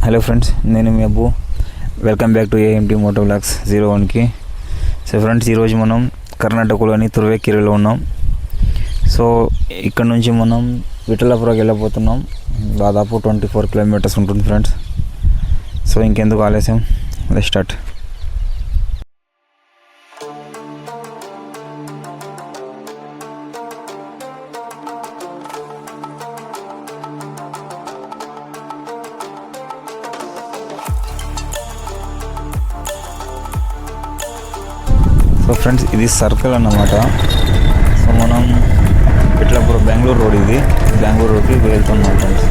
Hello friends, నేను మీ Abbu. Welcome back to AMT moto blogs 01కి. సో ఫ్రెండ్స్, ఈరోజు మనం కర్ణాటకలోని తురువేకెరెలో ఉన్నాం. సో ఇక్కడ నుంచి మనం విఠలాపురంకి వెళ్ళబోతున్నాం. దాదాపు 24 కిలోమీటర్స్ ఉంటుంది ఫ్రెండ్స్. సో ఇంకెందుకు ఆలస్యం, లెట్స్ స్టార్ట్. సో ఫ్రెండ్స్, ఇది సర్కిల్ అన్నమాట. సో మనం విఠలాపురం బెంగళూరు రోడ్, ఇది బెంగళూరు రోడ్కి వెళ్తున్నాం ఫ్రెండ్స్.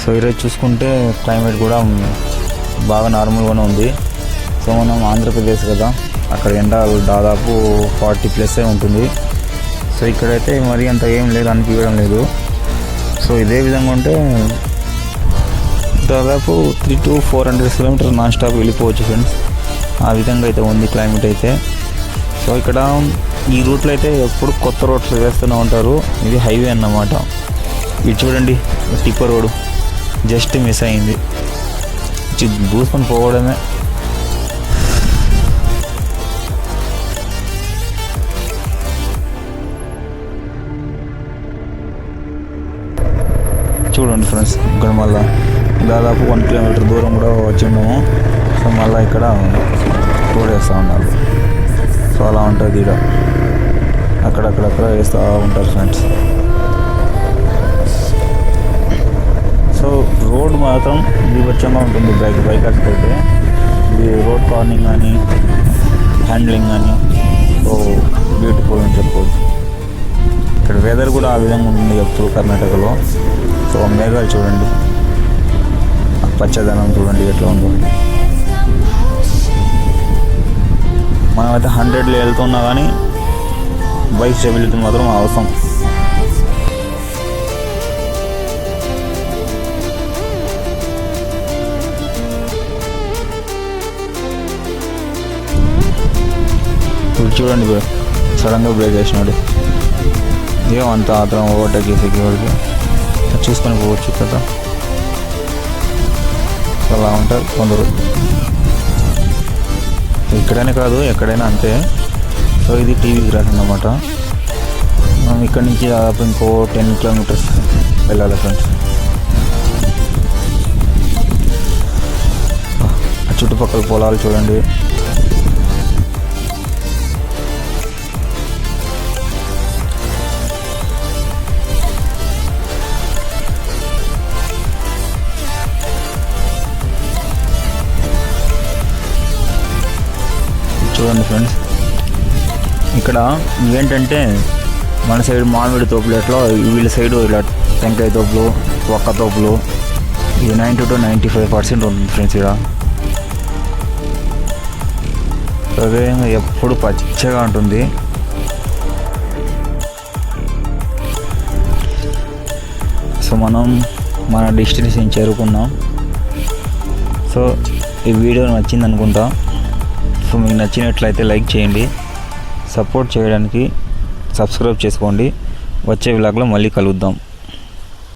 సో ఈరోజు చూసుకుంటే క్లైమేట్ కూడా బాగా నార్మల్గానే ఉంది. సో మనం ఆంధ్రప్రదేశ్ కదా, అక్కడ ఎండ దాదాపు 40+ ఉంటుంది. సో ఇక్కడైతే మరీ అంత ఏం లేదు, అనిపించడం లేదు. సో ఇదే విధంగా ఉంటే దాదాపు 300 to 400 కిలోమీటర్స్ నాన్ స్టాప్ వెళ్ళిపోవచ్చు ఫ్రెండ్స్. ఆ విధంగా అయితే ఉంది క్లైమేట్ అయితే. సో ఇక్కడ ఈ రూట్లో అయితే ఎప్పుడు కొత్త రోడ్స్ వేస్తూనే ఉంటారు. ఇది హైవే అన్నమాట. ఇది చూడండి, టిప్పర్ రోడ్ జస్ట్ మిస్ అయింది, దూసుకొని పోవడమే. చూడండి ఫ్రెండ్స్, ఇక్కడ మళ్ళీ దాదాపు 1 కిలోమీటర్ దూరం కూడా వచ్చి ఉన్నాము. సో మళ్ళీ ఇక్కడ రోడ్ వేస్తూ ఉన్నారు. సో అలా ఉంటుంది, ఇక్కడ అక్కడక్కడక్కడ వేస్తూ ఉంటారు ఫ్రెండ్స్. సో రోడ్ మాత్రం విభత్సంగా ఉంటుంది బైకర్స్కి అయితే. ఇది రోడ్ కార్నింగ్ కానీ హ్యాండ్లింగ్ కానీ సో బ్యూటిఫుల్ అని చెప్పవచ్చు. ఇక్కడ వెదర్ కూడా ఆ విధంగా ఉంటుంది ఎప్పుడు కర్ణాటకలో. సో మేఘాలు చూడండి, పచ్చదనం చూడండి ఎట్లా ఉందో. మనమైతే 100లో వెళ్తున్నా కానీ బైక్ స్టెబిలిటీ మాత్రం అవసరం. చూడండి, సడన్గా బ్రేక్ వేసినాడు. ఏమంత ఆత్రం ఓవర్టేక్ చేసేకి వరకు చూసుకొని పోవచ్చు కదా. అలా ఉంటారు కొందరు, ఇక్కడనే కాదు ఎక్కడైనా అంతే. సో ఇది టీవీ గ్రాస్ అన్నమాట. మనం ఇక్కడి నుంచి దాదాపు ఇంకో 10 కిలోమీటర్స్ వెళ్ళాలి ఫ్రెండ్స్. చుట్టుపక్కల పొలాలు చూడండి. చూడండి ఫ్రెండ్స్, ఇక్కడ ఏంటంటే మన సైడ్ మామిడి తోపులు ఎట్లా, వీళ్ళ సైడు ఇలా టెంకాయ తోపులు, ఒక్క తోపులు, ఇది 90 to 95% ఉంటుంది ఫ్రెండ్స్. ఇక్కడ అదే ఎప్పుడు పచ్చగా ఉంటుంది. సో మనం మన డెస్టినేషన్ చేరుకున్నాం. సో ఈ వీడియో నచ్చింది అనుకుంటా. సో మీకు నచ్చినట్లయితే లైక్ చేయండి, సపోర్ట్ చేయడానికి సబ్స్క్రైబ్ చేసుకోండి. వచ్చే వ్లాగ్లో మళ్ళీ కలుద్దాం.